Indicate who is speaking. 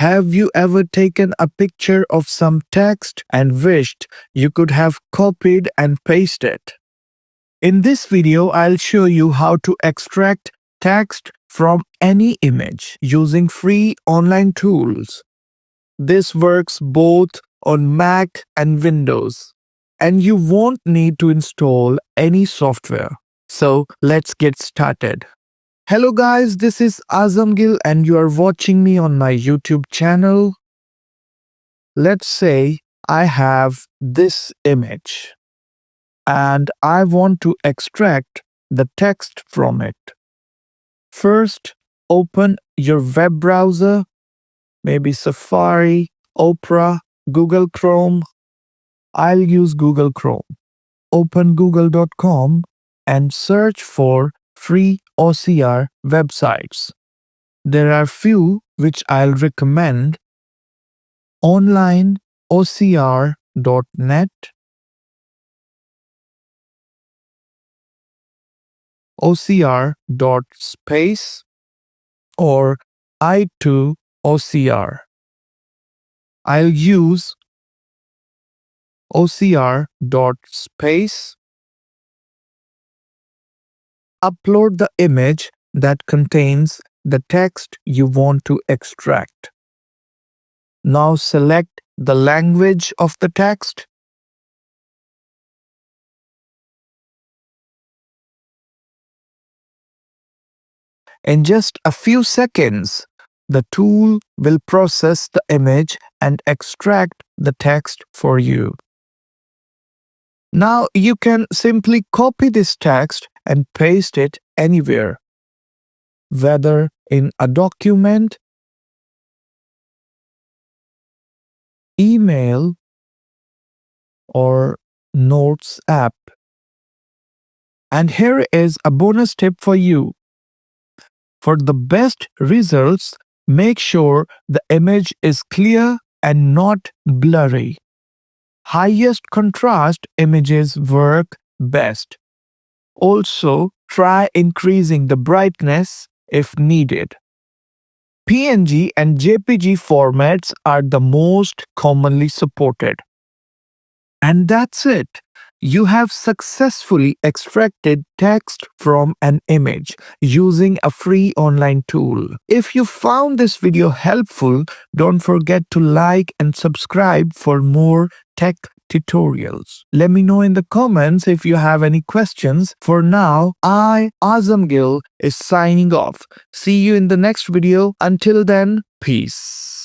Speaker 1: Have you ever taken a picture of some text and wished you could have copied and pasted it? In this video, I'll show you how to extract text from any image using free online tools. This works both on Mac and Windows, and you won't need to install any software. So let's get started. Hello guys, this is Azam Gil and you are watching me on my YouTube channel. Let's say I have this image and I want to extract the text from it. First, open your web browser, maybe Safari, Opera, Google Chrome. I'll use Google Chrome. Open google.com and search for free OCR websites. There are few which I'll recommend: online OCR.net, OCR.space, or i2OCR. I'll use OCR.space. Upload the image that contains the text you want to extract. Now select the language of the text. In just a few seconds, the tool will process the image and extract the text for you. Now you can simply copy this text and paste it anywhere, whether in a document, email, or notes app. And here is a bonus tip for you. For the best results, make sure the image is clear and not blurry. Highest contrast images work best. Also, try increasing the brightness if needed. PNG and JPG formats are the most commonly supported. And that's it. You have successfully extracted text from an image using a free online tool. If you found this video helpful, don't forget to like and subscribe for more tech tutorials. Let me know in the comments if you have any questions. For now, I, Azam Gil, is signing off. See you in the next video. Until then, peace.